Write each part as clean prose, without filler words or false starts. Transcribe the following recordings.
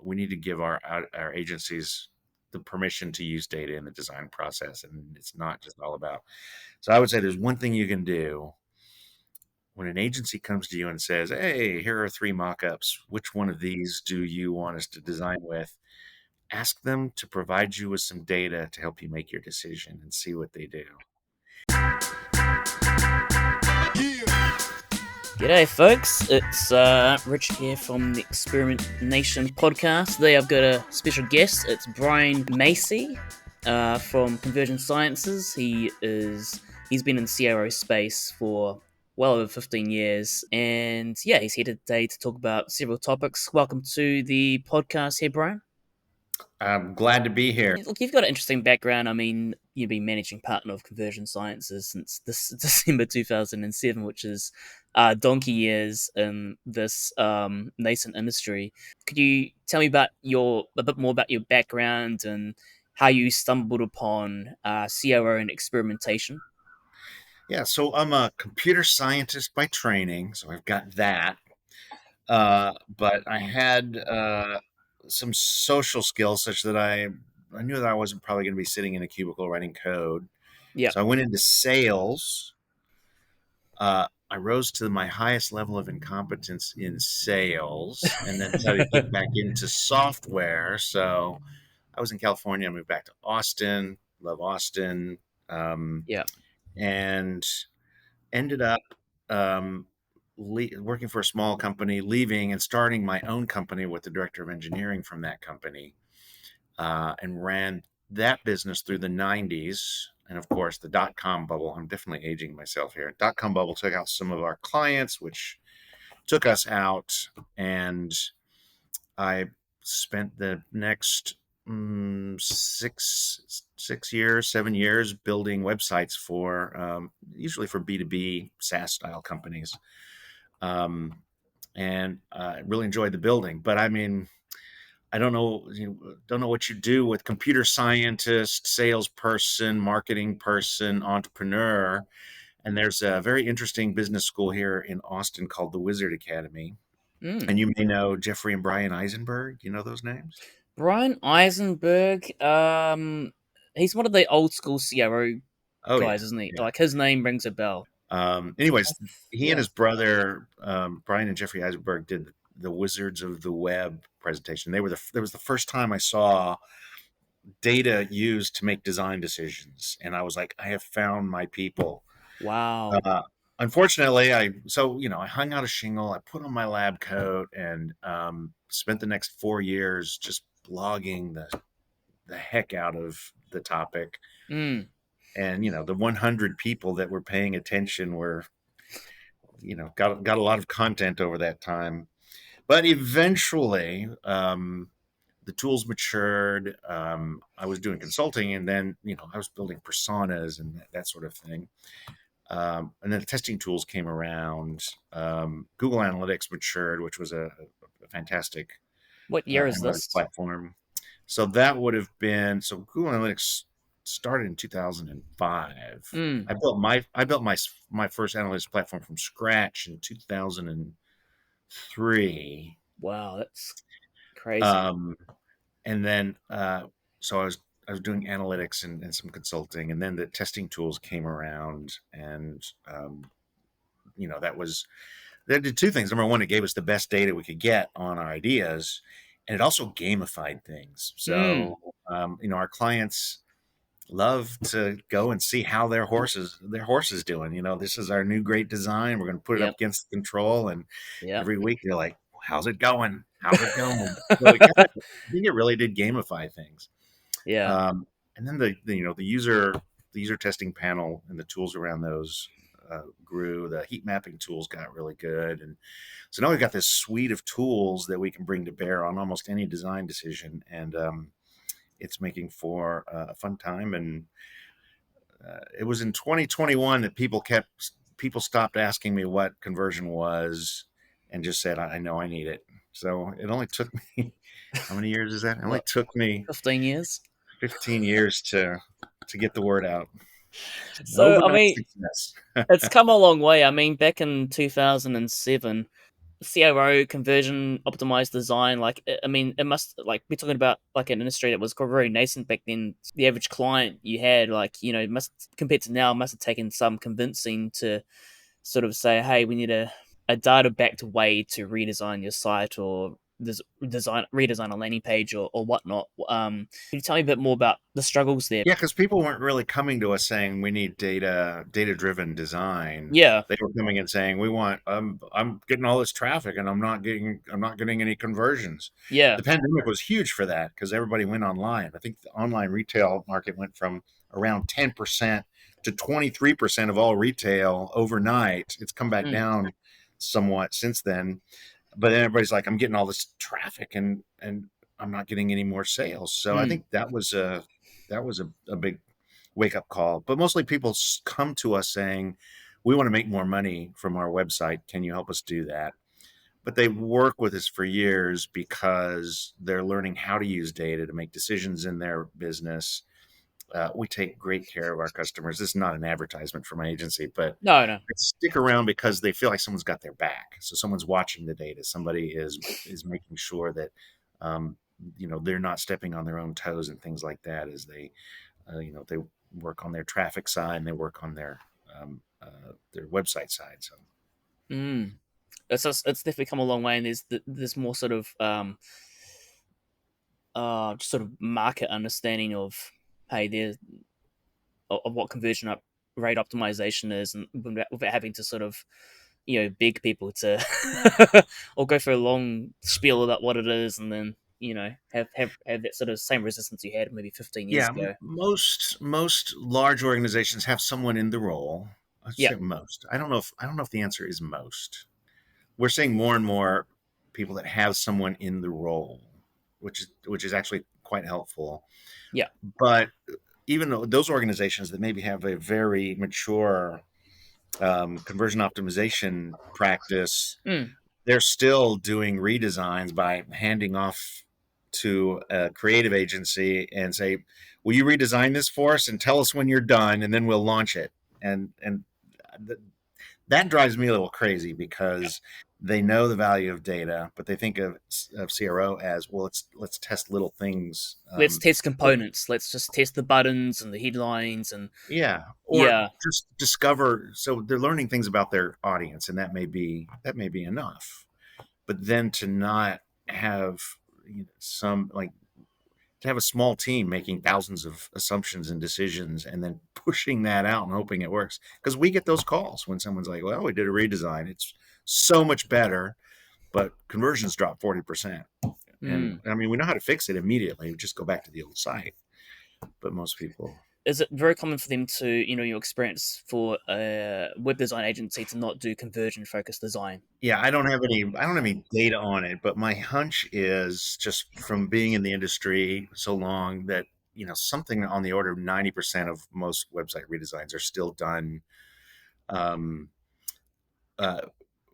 we need to give our agencies the permission to use data in the design process, and it's not just all about. So I would say there's one thing you can do when an agency comes to you and says, "Hey, here are 3 mock-ups. Which one of these do you want us to design with?" Ask them to provide you with some data to help you make your decision and see what they do. G'day, folks. It's Richard here from the Experiment Nation podcast. Today I've got a special guest. It's Brian Massey from Convergent Sciences. He's been in the CRO space for well over 15 years, and yeah, he's here today to talk about several topics. Welcome to the podcast here, Brian. I'm glad to be here. Look, you've got an interesting background. I mean, you've been managing partner of Convergent Sciences since this December 2007, which is donkey years in this nascent industry. Could you tell me about a bit more about your background and how you stumbled upon CRO and experimentation? Yeah, so I'm a computer scientist by training, so I've got that. But I had some social skills such that I knew that I wasn't probably going to be sitting in a cubicle writing code. Yeah. So I went into sales. I rose to my highest level of incompetence in sales and then decided to get back into software. So I was in California. I moved back to Austin. Love Austin. Yeah. And ended up working for a small company, leaving and starting my own company with the director of engineering from that company, and ran that business through the 90s. And of course, the dot-com bubble, I'm definitely aging myself here. Dot-com bubble took out some of our clients, which took us out. And I spent the next 7 years building websites for usually for B2B SaaS style companies. And I really enjoyed the building, but I mean, I don't know what you do with computer scientist, salesperson, marketing person, entrepreneur. And there's a very interesting business school here in Austin called the Wizard Academy. And you may know Jeffrey and Brian Eisenberg. You know those names? Brian Eisenberg, he's one of the old school CRO guys, isn't he? Yeah. Like, his name rings a bell. Anyways, he and his brother, Brian and Jeffrey Eisenberg, did the Wizards of the Web presentation. That was the first time I saw data used to make design decisions. And I was like, I have found my people. Wow. Unfortunately, I hung out a shingle, I put on my lab coat, and spent the next 4 years just blogging the heck out of the topic. And the 100 people that were paying attention were, got a lot of content over that time. But eventually, the tools matured. I was doing consulting, and then I was building personas and that sort of thing. And then the testing tools came around. Google Analytics matured, which was a fantastic. What year is this platform? So that would have been Google Analytics started in 2005. I built my first analytics platform from scratch in 2003. Wow, that's crazy. And then so I was doing analytics and some consulting, and then the testing tools came around, and that did two things. Number one, it gave us the best data we could get on our ideas, and it also gamified things. So our clients love to go and see how their horse is doing. This is our new great design. We're going to put it up against the control, and every week they're like, how's it going? How's it going? So I think it really did gamify things. Yeah. And then the user testing panel and the tools around those grew. The heat mapping tools got really good, and so now we've got this suite of tools that we can bring to bear on almost any design decision, and it's making for a fun time. And it was in 2021 that people stopped asking me what conversion was and just said, I know I need it. So it only took me, how many years is that? It only took me 15 years. 15 years to get the word out. So, I mean, it's come a long way. I mean, back in 2007, CRO, conversion optimized design, like I mean, it must, like, we're talking about like an industry that was very nascent back then. The average client you had, like, must, compared to now, must have taken some convincing to sort of say, hey, we need a data backed way to redesign your site, or redesign a landing page, or whatnot. Can you tell me a bit more about the struggles there? Yeah, because people weren't really coming to us saying we need data driven design. Yeah, They were coming and saying we want I'm getting all this traffic and I'm not getting any conversions. yeah, The pandemic was huge for that because everybody went online. I think the online retail market went from around 10% to 23% of all retail overnight. It's come back mm, down somewhat since then, but then everybody's like, I'm getting all this traffic and I'm not getting any more sales. So I mm. think that was a big wake up call. But mostly people come to us saying, we want to make more money from our website. Can you help us do that? But they work with us for years because they're learning how to use data to make decisions in their business. We take great care of our customers. This is not an advertisement for my agency, but No, no, they stick around because they feel like someone's got their back. So someone's watching the data. Somebody is making sure that um, they're not stepping on their own toes and things like that as they work on their traffic side and they work on their website side. So mm. It's definitely come a long way, and there's more sort of just sort of market understanding of, hey, there's of what conversion rate optimization is, and without having to sort of beg people to or go for a long spiel about what it is, and then have that sort of same resistance you had maybe 15 years yeah, ago. most large organizations have someone in the role. I'd Yeah, say most. I don't know if the answer is most. We're seeing more and more people that have someone in the role, which is actually quite helpful. yeah, But even though those organizations that maybe have a very mature conversion optimization practice, mm. they're still doing redesigns by handing off to a creative agency and say, "Will you redesign this for us and tell us when you're done, and then we'll launch it." And that drives me a little crazy because they know the value of data, but they think of CRO as well. Let's test little things. Let's test components. Let's just test the buttons and the headlines, and Yeah, or yeah, just discover. So they're learning things about their audience, and that may be enough. But then to not have some like to have a small team making thousands of assumptions and decisions and then pushing that out and hoping it works, because we get those calls when someone's like, well, we did a redesign, it's so much better, but conversions drop 40%. And mm. I mean, we know how to fix it immediately, we just go back to the old site. But most people, Is it very common for them to, your experience, for a web design agency to not do conversion focused design? yeah, I don't have any data on it, but my hunch is just from being in the industry so long that something on the order of 90% of most website redesigns are still done um, uh,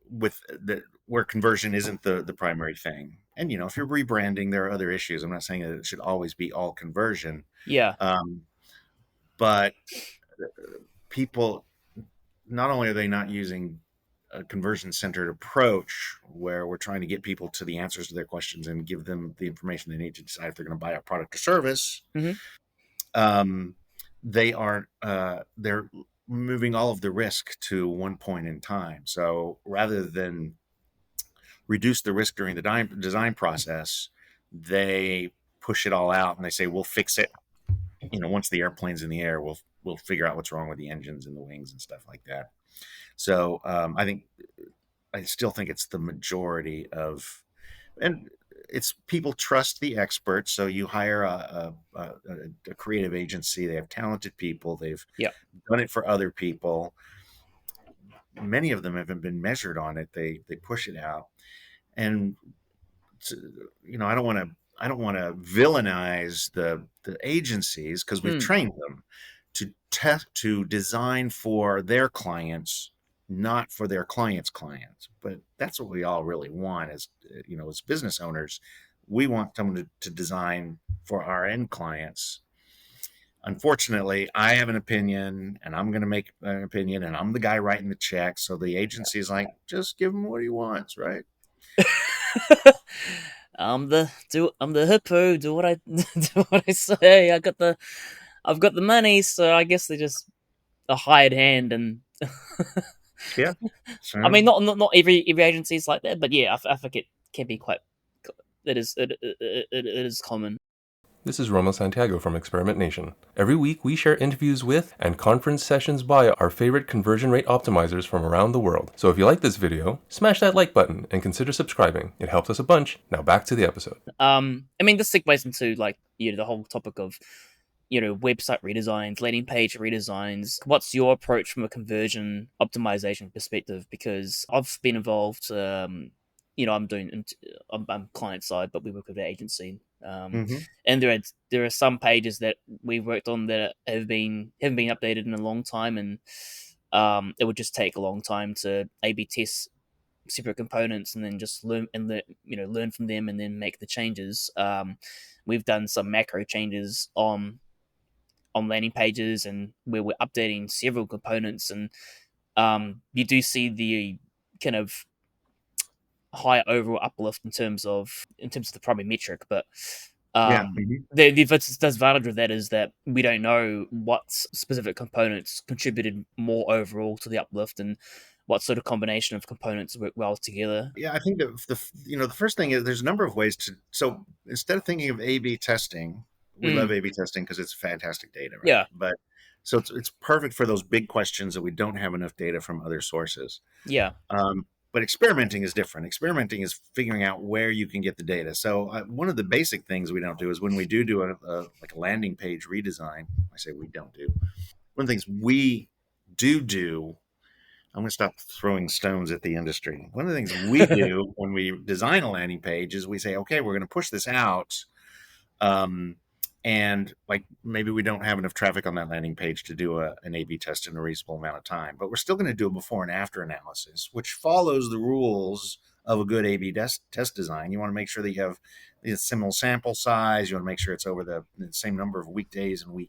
with the where conversion isn't the primary thing. And if you're rebranding, there are other issues. I'm not saying that it should always be all conversion, Yeah. um, but people, not only are they not using a conversion centered approach where we're trying to get people to the answers to their questions and give them the information they need to decide if they're going to buy a product or service. Hmm. um, they're moving all of the risk to one point in time. So rather than reduce the risk during the design process, they push it all out and they say, we'll fix it. Once the airplane's in the air, we'll figure out what's wrong with the engines and the wings and stuff like that. So I still think it's the majority of, and it's people trust the experts. So you hire a creative agency. They have talented people. They've Yeah. done it for other people. Many of them haven't been measured on it. They push it out, and I don't want to villainize the agencies because we've Mm. trained them to design for their clients, not for their clients. But that's what we all really want as as business owners. We want someone to design for our end clients. Unfortunately, I have an opinion, and I'm going to make an opinion, and I'm the guy writing the check. So the agency is like, just give him what he wants, right? I'm the hippo. Do what I do what I say. I've got the money, so I guess they're just a hired hand. And Yeah. I So mean, not every agency is like that, but yeah, I think it can be quite. It is common. This is Romo Santiago from Experiment Nation. Every week we share interviews with and conference sessions by our favorite conversion rate optimizers from around the world. So if you like this video, smash that like button and consider subscribing. It helps us a bunch. Now back to the episode. I mean, this segues into like the whole topic of website redesigns, landing page redesigns. What's your approach from a conversion optimization perspective? Because I've been involved. I'm doing. I'm client side, but we work with an agency. mhm. And there are some pages that we've worked on that haven't been updated in a long time, and it would just take a long time to A/B test separate components and then just learn from them and then make the changes. We've done some macro changes on landing pages and where we're updating several components, and you do see the kind of higher overall uplift in terms of the primary metric. But Yeah. um, the disadvantage of that is that we don't know what specific components contributed more overall to the uplift and what sort of combination of components work well together. Yeah, I think the first thing is there's a number of ways to. So instead of thinking of A/B testing, we love Mm, A/B testing because it's fantastic data, right? yeah, But so it's perfect for those big questions that we don't have enough data from other sources. yeah, But experimenting is different. Experimenting is figuring out where you can get the data. So one of the basic things we don't do is when we do like a landing page redesign. I say we don't do. One of the things we do. I'm going to stop throwing stones at the industry. One of the things we do when we design a landing page is we say, okay, we're going to push this out. Um, and like maybe we don't have enough traffic on that landing page to do an A/B test in a reasonable amount of time, but we're still going to do a before and after analysis, which follows the rules of a good A/B test design. You want to make sure that you have a similar sample size. You want to make sure it's over the same number of weekdays and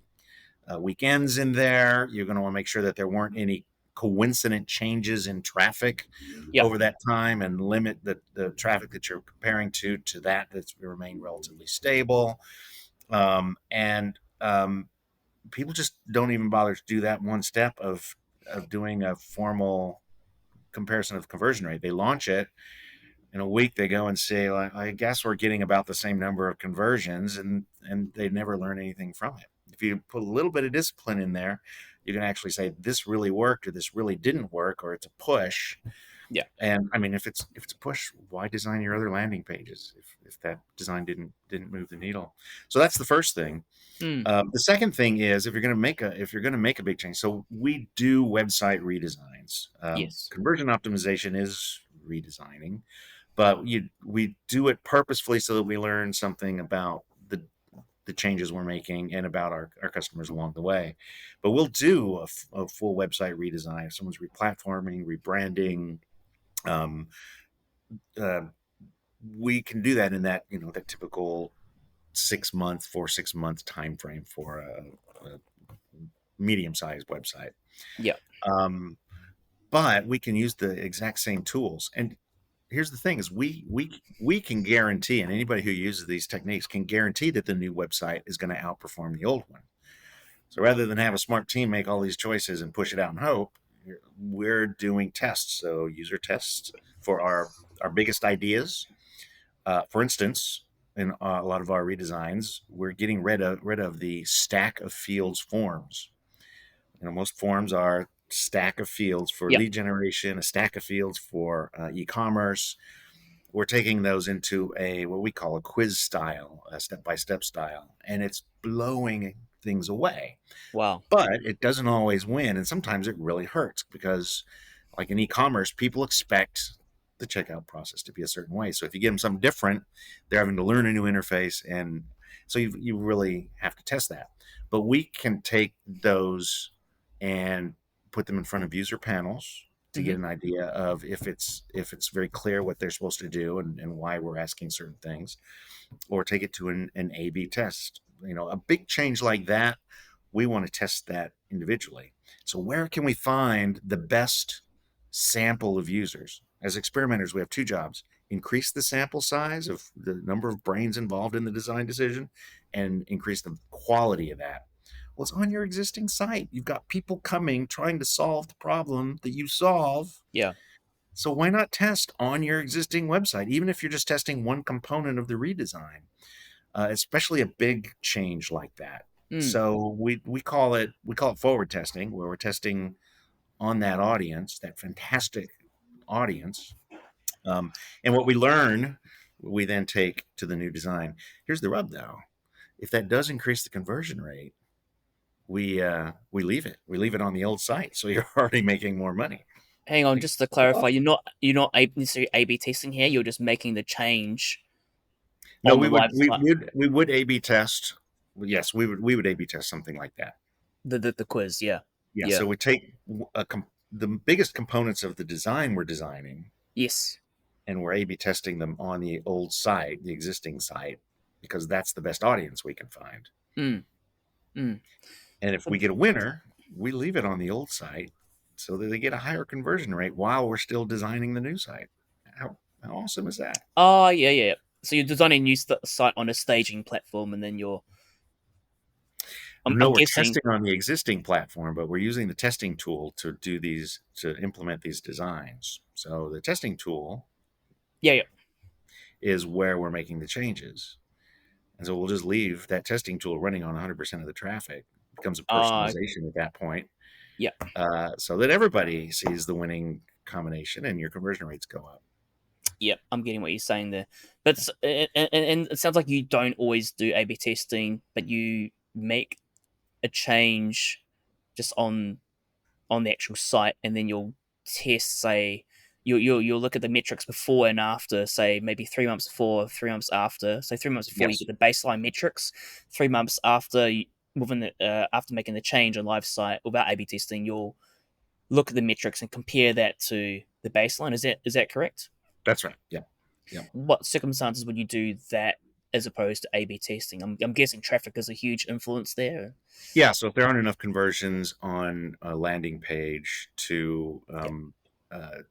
weekends in there. You're going to want to make sure that there weren't any coincident changes in traffic yeah, over that time and limit the traffic that you're comparing to that's remain relatively stable. And people just don't even bother to do that one step of doing a formal comparison of conversion rate. They launch it in a week. They go and say, like, I guess we're getting about the same number of conversions, and they never learn anything from it. If you put a little bit of discipline in there, you can actually say this really worked or this really didn't work, or it's a push. yeah. And I mean, if it's a push, why design your other landing pages if that design didn't move the needle? So that's the first thing. Mm, The second thing is if you're going to make a big change. So we do website redesigns. yes. Conversion optimization is redesigning, but we do it purposefully so that we learn something about the changes we're making and about our customers along the way. But we'll do a full website redesign. If someone's replatforming, rebranding, um, uh, we can do that in that typical 4 6 month time frame for a medium sized website. Yeah. Um, but we can use the exact same tools. And here's the thing: is we can guarantee, and anybody who uses these techniques can guarantee that the new website is going to outperform the old one. So rather than have a smart team make all these choices and push it out and hope, we're doing tests. So user tests for our biggest ideas. For instance, in a lot of our redesigns, we're getting rid of the stack of fields forms. Most forms are stack of fields for Yeah. lead generation, a stack of fields for e-commerce. We're taking those into what we call a quiz style, a step-by-step style, and it's blowing things away. Wow. But it doesn't always win, and sometimes it really hurts because, like in e-commerce, people expect the checkout process to be a certain way. So if you give them something different, they're having to learn a new interface, and so you really have to test that. But we can take those and put them in front of user panels to Hmm. get an idea of if it's very clear what they're supposed to do and why we're asking certain things, or take it to an A/B test. A big change like that we want to test that individually. So where can we find the best sample of users? As experimenters, we have two jobs: increase the sample size of the number of brains involved in the design decision and increase the quality of that. Well, it's on your existing site. You've got people coming trying to solve the problem that you solve. Yeah. So why not test on your existing website, even if you're just testing one component of the redesign, especially a big change like that. Mm. So we call it forward testing, where we're testing on that audience, that fantastic audience. And what we learn, we then take to the new design. Here's the rub, though: if that does increase the conversion rate, we leave it. We leave it on the old site, so you're already making more money. Hang on, just to clarify, you're not necessarily A/B testing here. You're just making the change No, on the live site. we would A/B test. Yes, we would A/B test something like that. The quiz, yeah. Yeah. Yeah. So we take the biggest components of the design we're designing, Yes. and we're A/B testing them on the old site, the existing site, because that's the best audience we can find. Mm. Mm. And if we get a winner, we leave it on the old site so that they get a higher conversion rate while we're still designing the new site. How awesome is that? Oh, yeah. So you're designing a new site on a staging platform, and then I'm No, we're guessing. testing on the existing platform, but we're using the testing tool to implement these designs. So the testing tool Yeah. is where we're making the changes. And so we'll just leave that testing tool running on 100% of the traffic. It becomes a personalization at that point. Yeah. So that everybody sees the winning combination and your conversion rates go up. Yeah, I'm getting what you're saying there. But and it sounds like you don't always do A/B testing, but you make a change just on the actual site, and then you'll test, say, you'll look at the metrics before and after, say maybe 3 months before, 3 months after. So 3 months before, Yes. you get the baseline metrics. 3 months after, after making the change on live site without A/B testing, you'll look at the metrics and compare that to the baseline. Is that correct? That's right. Yeah. What circumstances would you do that as opposed to A/B testing? I'm guessing traffic is a huge influence there. Yeah. So if there aren't enough conversions on a landing page to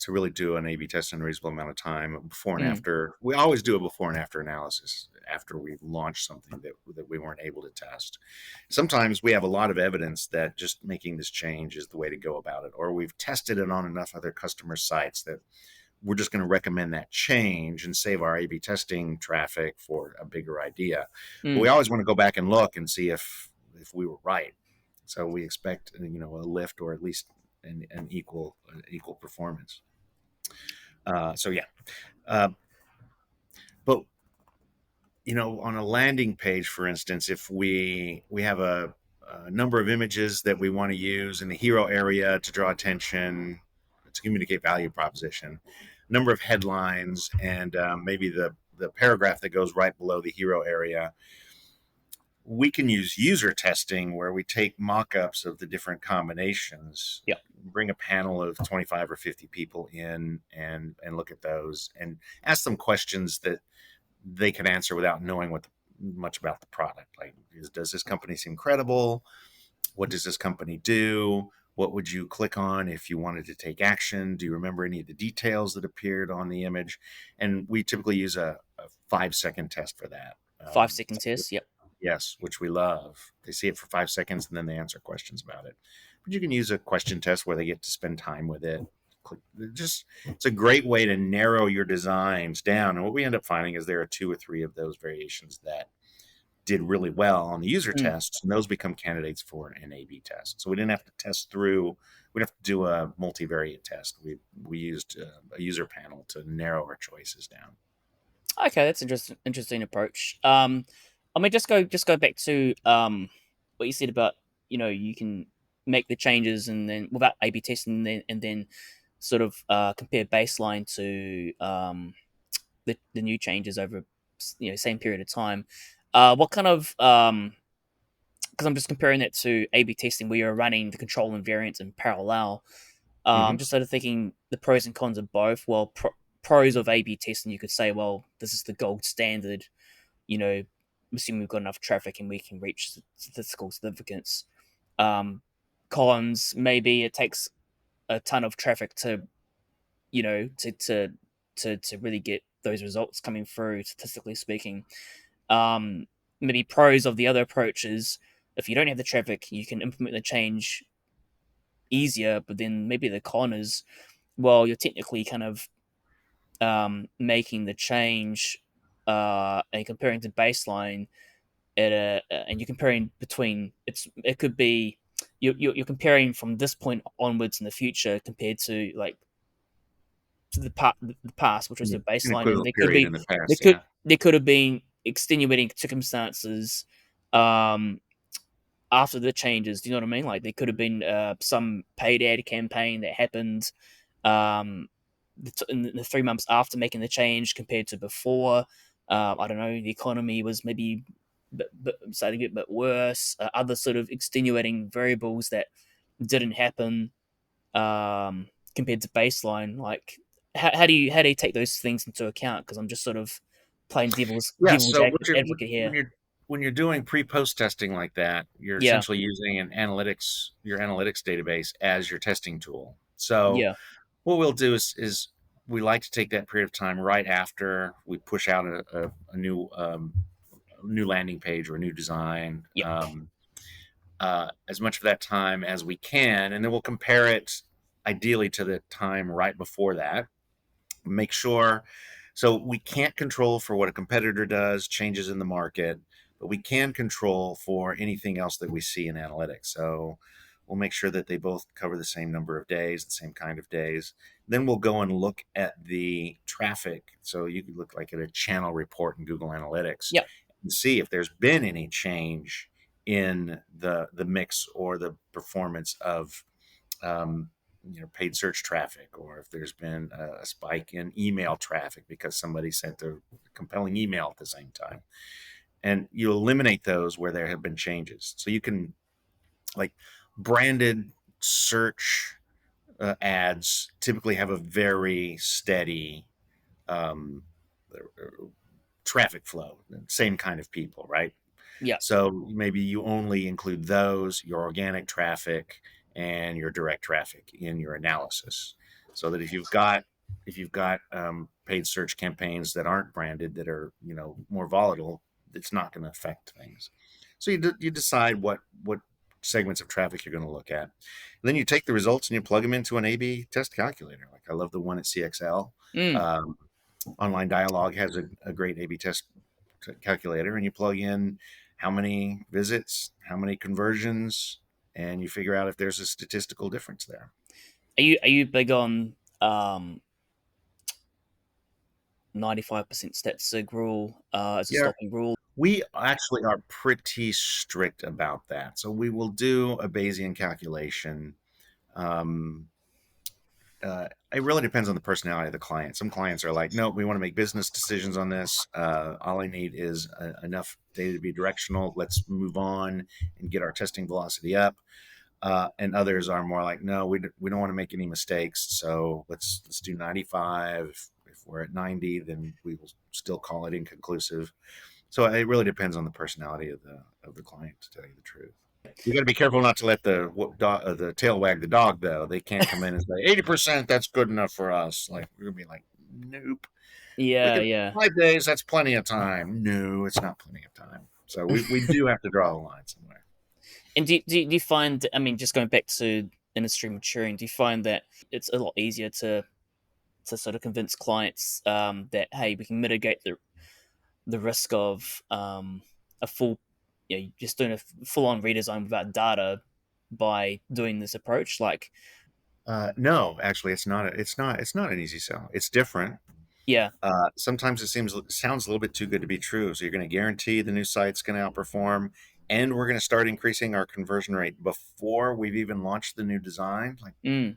really do an A/B test in a reasonable amount of time before and after, we always do a before and after analysis after we launch something that we weren't able to test. Sometimes we have a lot of evidence that just making this change is the way to go about it, or we've tested it on enough other customer sites that we're just going to recommend that change and save our A/B testing traffic for a bigger idea. But we always want to go back and look and see if we were right. So we expect, a lift, or at least an equal performance. So yeah, but on a landing page, for instance, if we have a number of images that we want to use in the hero area to draw attention, to communicate value proposition, number of headlines, and maybe the paragraph that goes right below the hero area, we can use user testing, where we take mock-ups of the different combinations, bring a panel of 25 or 50 people in and look at those and ask them questions that they can answer without knowing much about the product. Like, does this company seem credible? What does this company do? What would you click on if you wanted to take action? Do you remember any of the details that appeared on the image? And we typically use a 5-second test for that. 5-second test, yep. Yes, which we love. They see it for 5 seconds and then they answer questions about it. But you can use a question test where they get to spend time with it. It's a great way to narrow your designs down. And what we end up finding is there are 2 or 3 of those variations that did really well on the user tests, and those become candidates for an A/B test. So we didn't have to test through. We didn't have to do a multivariate test. We used a user panel to narrow our choices down. Okay, that's interesting approach. I mean, just go back to what you said about you can make the changes and then without A/B testing, and then sort of compare baseline to the new changes over same period of time. What kind of because I'm just comparing that to A/B testing where you're running the control and variance in parallel. Just sort of thinking the pros and cons of both. Well, pros of A/B testing, you could say, well, this is the gold standard. Assuming we've got enough traffic and we can reach statistical significance. Cons, maybe it takes a ton of traffic to, to really get those results coming through, statistically speaking. Um, Maybe pros of the other approach is, if you don't have the traffic, you can implement the change easier. But then maybe the con is, well, you're technically kind of making the change and comparing to baseline and you're comparing between, it could be you're comparing from this point onwards in the future compared to like to the past, which was Yeah. the An baseline, and equivalent period in the past. Yeah. there could have been extenuating circumstances um, after the changes. Do you know what I mean? Like there could have been some paid ad campaign that happened um, in the 3 months after making the change compared to before. I don't know. The economy was maybe starting to get a bit worse. Other sort of extenuating variables that didn't happen compared to baseline. Like, how do you take those things into account? Because I'm just sort of playing Yeah. So advocate here. when you're doing pre-post testing like that, you're Yeah, essentially using your analytics database as your testing tool. So yeah, what we'll do is we like to take that period of time right after we push out a new landing page or a new design, yeah, as much of that time as we can, and then we'll compare it ideally to the time right before that. Make sure, so we can't control for what a competitor does, changes in the market, but we can control for anything else that we see in analytics. So we'll make sure that they both cover the same number of days, the same kind of days. Then we'll go and look at the traffic. So you could look like at a channel report in Google Analytics yeah, and see if there's been any change in the mix or the performance of um, paid search traffic, or if there's been a spike in email traffic because somebody sent a compelling email at the same time. And you eliminate those where there have been changes. So you can, like, branded search ads typically have a very steady um, traffic flow, same kind of people, right? yeah, So maybe you only include those, your organic traffic, and your direct traffic in your analysis, so that if you've got paid search campaigns that aren't branded, that are more volatile, it's not going to affect things. So you decide what segments of traffic you're going to look at. And then you take the results and you plug them into an A/B test calculator. Like I love the one at CXL. mm. Um, Online Dialogue has a great A/B test calculator, and you plug in how many visits, how many conversions, and you figure out if there's a statistical difference there. Are you big on 95% stat sig rule as a Yeah, stopping rule? we actually are pretty strict about that. So we will do a Bayesian calculation. Um, it really depends on the personality of the client. Some clients are like, no, we want to make business decisions on this. All I need is enough data to be directional. Let's move on and get our testing velocity up. And others are more like, no, we don't want to make any mistakes. So let's do 95. If we're at 90, then we will still call it inconclusive. So it really depends on the personality of the client, to tell you the truth. You got to be careful not to let the tail wag the dog, though. They can't come in and say 80%. That's good enough for us. Like we're gonna be like, nope. We Yeah, can yeah. 5 days. That's plenty of time. No, it's not plenty of time. So we do have to draw a line somewhere. And do you find, I mean, just going back to industry maturing, do you find that it's a lot easier to sort of convince clients that, hey, we can mitigate the risk of a full, just doing a full on redesign without data by doing this approach? Like, No, actually, it's not an easy sell. It's different. yeah, Sometimes sounds a little bit too good to be true. So you're going to guarantee the new site's going to outperform, and we're going to start increasing our conversion rate before we've even launched the new design. Like, mm,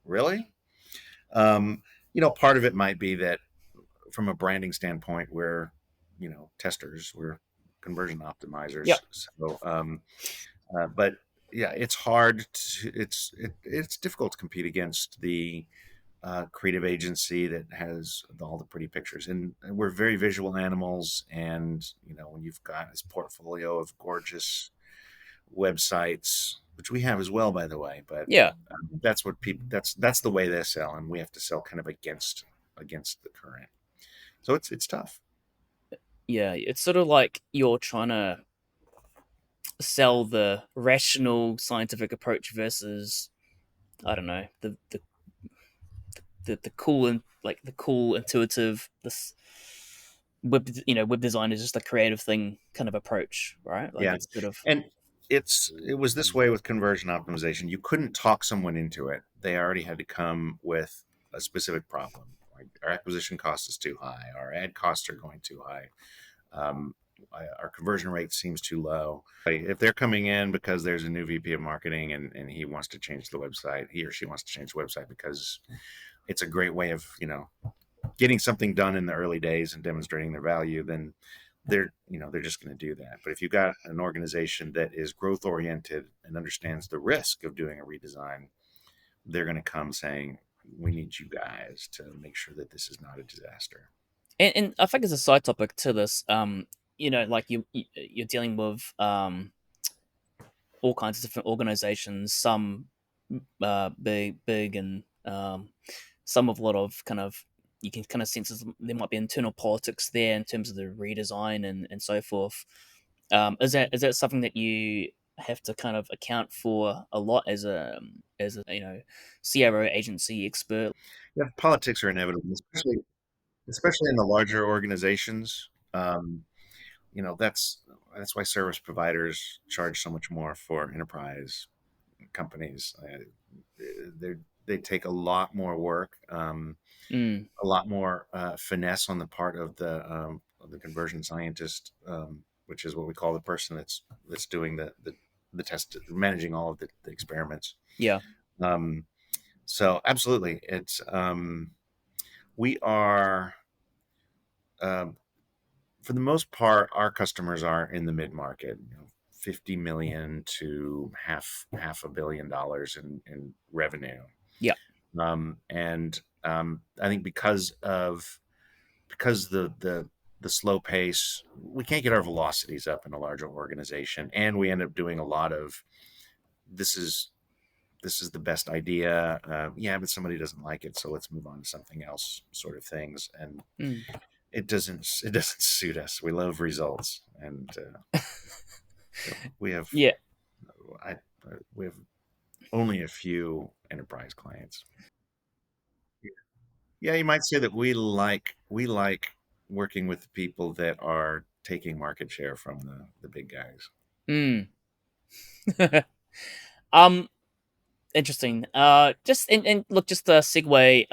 really? Part of it might be that from a branding standpoint, we're testers, we're conversion yeah, optimizers. So, but yeah, it's hard to it's difficult to compete against the creative agency that has all the pretty pictures, and we're very visual animals. And when you've got this portfolio of gorgeous websites, which we have as well, by the way. But Yeah. that's what people. That's the way they sell, and we have to sell kind of against the current. So it's tough. Yeah, it's sort of like you're trying to sell the rational scientific approach versus, I don't know, the cool and like the cool intuitive this web design is just a creative thing kind of approach, right? Like Yeah, it's sort of and it was this way with conversion optimization. You couldn't talk someone into it. They already had to come with a specific problem. Like our acquisition cost is too high. Our ad costs are going too high. Um, our conversion rate seems too low. If they're coming in because there's a new VP of marketing and he wants to change the website, he or she wants to change the website because it's a great way of getting something done in the early days and demonstrating their value, then they're just going to do that. But if you've got an organization that is growth oriented and understands the risk of doing a redesign, they're going to come saying, we need you guys to make sure that this is not a disaster. and I think as a side topic to this, like you're dealing with all kinds of different organizations, some big and some with a lot of kind of, you can kind of sense there might be internal politics there in terms of the redesign and so forth. Is that something that you have to kind of account for a lot as a CRO agency expert? Yeah, politics are inevitable, especially in the larger organizations. That's why service providers charge so much more for enterprise companies. They take a lot more work, Mm, a lot more finesse on the part of the conversion scientist, which is what we call the person that's doing the test, managing all of the experiments. yeah. Um, so absolutely, it's we are. Um, for the most part, our customers are in the mid market, 50 million to half $1 billion in revenue. Yeah. And I think because the slow pace, we can't get our velocities up in a larger organization, and we end up doing a lot of this is the best idea. Yeah, but somebody doesn't like it, so let's move on to something else, sort of things. And Mm. it doesn't suit us. We love results, and we have Yeah. I, we have only a few enterprise clients. Yeah, you might say that we like working with people that are taking market share from the big guys. Mm. Interesting. Just and look, just a segue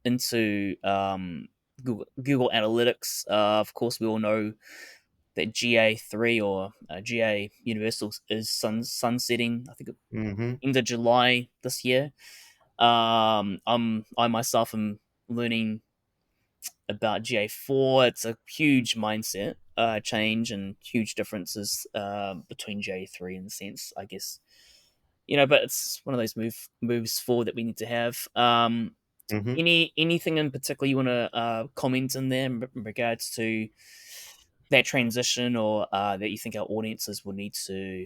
into Google Analytics. Of course, we all know that GA3 or GA Universal is sunsetting. I think Mm-hmm. end of July this year. I myself am learning about GA4. It's a huge mindset change and huge differences between GA3 in the sense, I guess. But it's one of those moves forward that we need to have. Mm-hmm. Anything in particular you want to comment in there in regards to that transition, or that you think our audiences will need to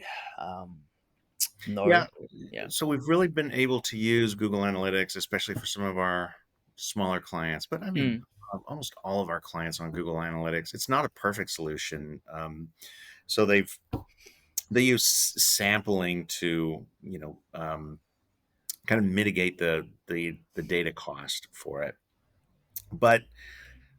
know? Yeah. Yeah. So we've really been able to use Google Analytics, especially for some of our smaller clients. But I mean, Mm, almost all of our clients on Google Analytics. It's not a perfect solution. So they use sampling to kind of mitigate the data cost for it, but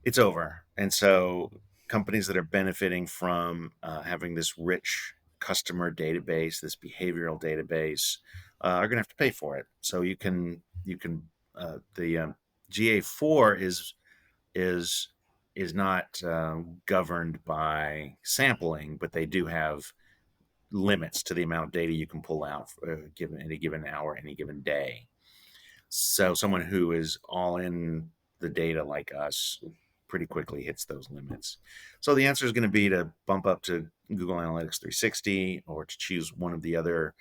it's over. And so companies that are benefiting from having this rich customer database, this behavioral database, are going to have to pay for it. So the GA4 is is not governed by sampling, but they do have limits to the amount of data you can pull out given any given hour, any given day. So someone who is all in the data like us pretty quickly hits those limits. So the answer is going to be to bump up to Google Analytics 360 or to choose one of the other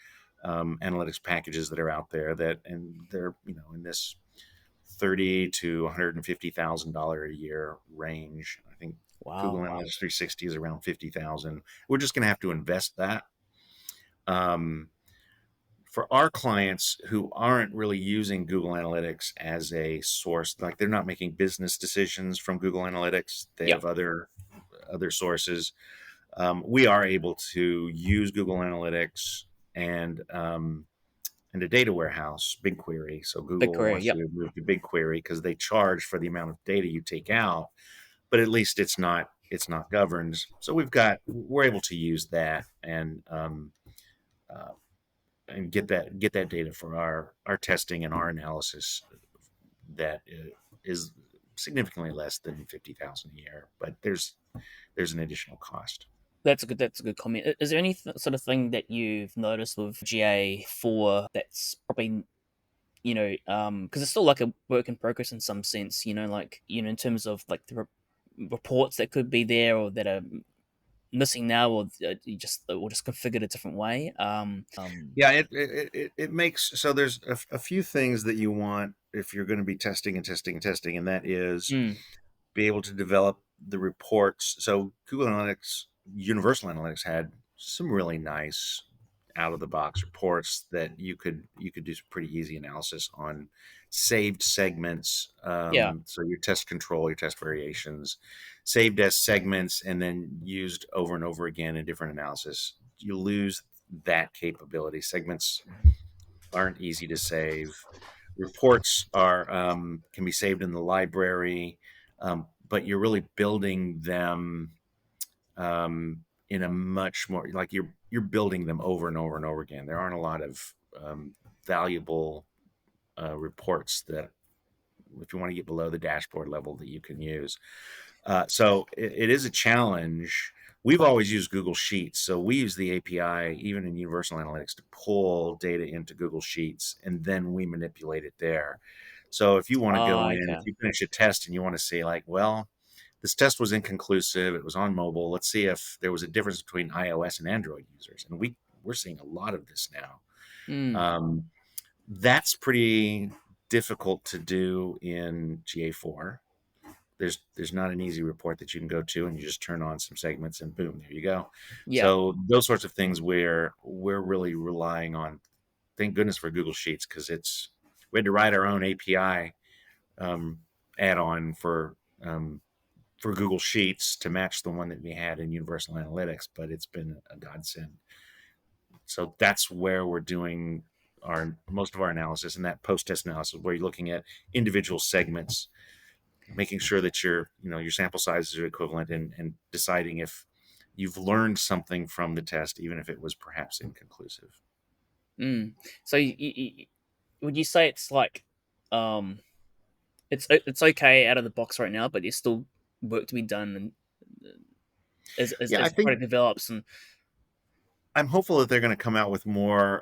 analytics packages that are out there and they're in this $30,000 to $150,000 a year range. I think Google wow. Analytics 360 is around 50,000. We're just going to have to invest that Um, for our clients who aren't really using Google Analytics as a source, like they're not making business decisions from Google Analytics, they Yeah. have other sources. We are able to use Google Analytics and and a data warehouse, BigQuery. So Google BigQuery. wants Yep. you to move to BigQuery because they charge for the amount of data you take out, but at least it's not governed. So we're able to use that uh, and get that data for our testing and our analysis that is significantly less than 50,000 a year, but there's an additional cost. That's a good comment. Is there any sort of thing that you've noticed with GA4 that's probably, because it's still like a work in progress in some sense, like, in terms of like the reports that could be there or that are missing now, or just configured a different way. Yeah, it makes so there's a few things that you want if you're going to be testing and testing and testing, and that is Mm, be able to develop the reports. So Google Analytics, Universal Analytics had some really nice out of the box reports that you could do some pretty easy analysis on saved segments. yeah. So your test control, your test variations, saved as segments, and then used over and over again in different analysis. You lose that capability. Segments aren't easy to save. Reports are can be saved in the library, but you're really building them in a much more like you're building them over and over and over again. There aren't a lot of valuable reports that, if you want to get below the dashboard level, that you can use. So it is a challenge. We've always used Google Sheets. So we use the API, even in Universal Analytics, to pull data into Google Sheets, and then we manipulate it there. So if you want to go Oh, in, if okay. you finish a test and you want to say, like, well, this test was inconclusive, it was on mobile. Let's see if there was a difference between iOS and Android users. And we're seeing a lot of this now. Mm, Um, that's pretty difficult to do in GA4. There's not an easy report that you can go to and you just turn on some segments and boom, there you go. yeah. So those sorts of things where we're really relying on, thank goodness for Google Sheets, because we had to write our own API um, add-on for Google Sheets to match the one that we had in Universal Analytics, but it's been a godsend. So that's where we're doing our most of our analysis, and that post-test analysis where you're looking at individual segments, making sure that your sample sizes are equivalent, and deciding if you've learned something from the test, even if it was perhaps inconclusive. Mm. So would you say it's like, um, it's okay out of the box right now, but there's still work to be done, and Yeah, I as the think product develops, and I'm hopeful that they're going to come out with more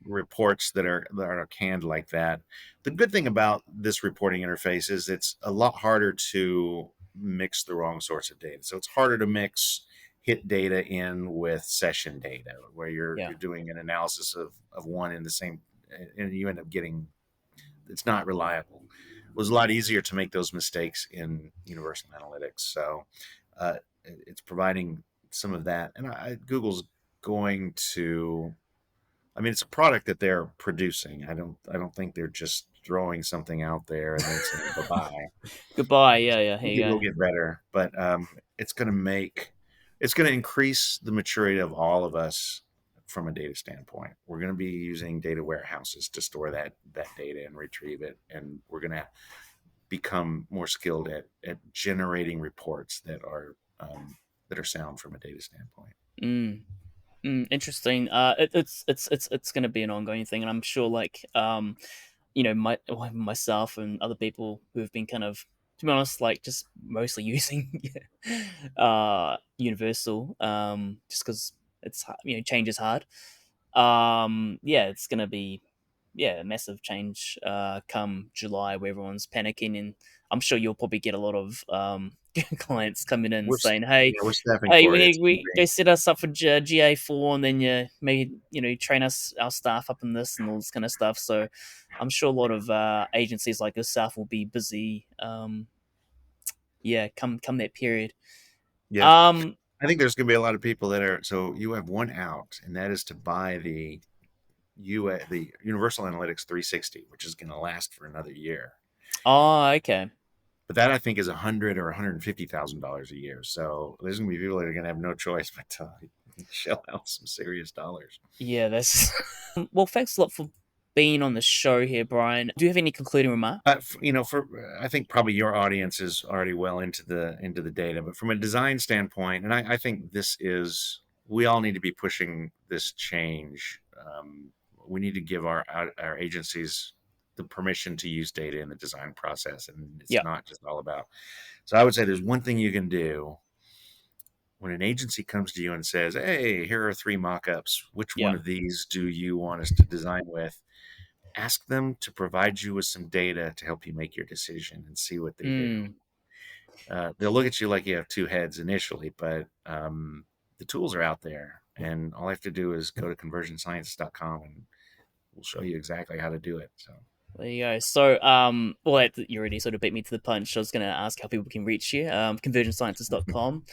reports that are canned like that. The good thing about this reporting interface is it's a lot harder to mix the wrong sorts of data. So it's harder to mix hit data in with session data, where you're yeah. you're doing an analysis of one in the same, and you end up getting, it's not reliable. It was a lot easier to make those mistakes in Universal Analytics. So it's providing some of that, and Google's going to. I mean, it's a product that they're producing. I don't think they're just throwing something out there and then saying bye bye. Goodbye. Yeah, yeah. Here you It go. will get better, but it's going to increase the maturity of all of us from a data standpoint. We're going to be using data warehouses to store that data and retrieve it, and we're going to become more skilled at generating reports that are sound from a data standpoint. Mm. Interesting. It's going to be an ongoing thing, and I'm sure, like, myself and other people who have been kind of, to be honest, like, just mostly using Universal, just because change is hard. Yeah, it's going to be, yeah, a massive change come July, where everyone's panicking, and I'm sure you'll probably get a lot of clients coming in saying, "Hey, Yeah, we're staffing hey, for it. It's we gonna need go set us up for GA4, and then maybe train our staff up in this and all this kind of stuff." So I'm sure a lot of agencies like yourself will be busy. Yeah, come that period. yeah. Um, I think there's going to be a lot of people that are. So you have one out, and that is to buy the Universal Analytics 360, which is going to last for another year. Oh, okay. But that I think is $100,000 or $150,000 a year. So there's going to be people that are going to have no choice but to shell out some serious dollars. Yeah, that's well. Thanks a lot for being on the show here, Brian. Do you have any concluding remarks? For I think probably your audience is already well into the data, but from a design standpoint, and I think this is we all need to be pushing this change. We need to give our agencies the permission to use data in the design process, and it's Yeah. not just all about. So I would say there's one thing you can do when an agency comes to you and says, "Hey, here are 3 mock-ups. Which one Yeah. of these do you want us to design with?" Ask them to provide you with some data to help you make your decision and see what they do. Mm. They'll look at you like you have 2 heads initially, but the tools are out there, and all I have to do is go to conversionscience.com, and we'll show you exactly how to do it. So There you go. So, well, you already sort of beat me to the punch. I was going to ask how people can reach you. Convergentsciences.com.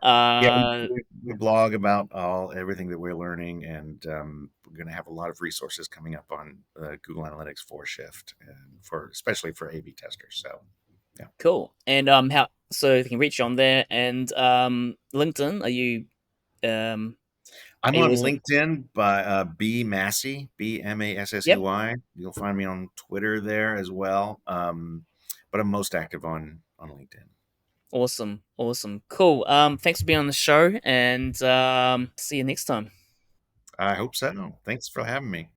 yeah, we blog about everything that we're learning, and we're going to have a lot of resources coming up on Google Analytics 4Shift, and especially for A/B testers. So yeah, Cool. And how so they can reach you on there, and LinkedIn. Are you I'm on always LinkedIn by B Massey, Yep. BMASSEY. You'll find me on Twitter there as well, but I'm most active on LinkedIn. Awesome. Cool. Thanks for being on the show, and see you next time. I hope so. Thanks for having me.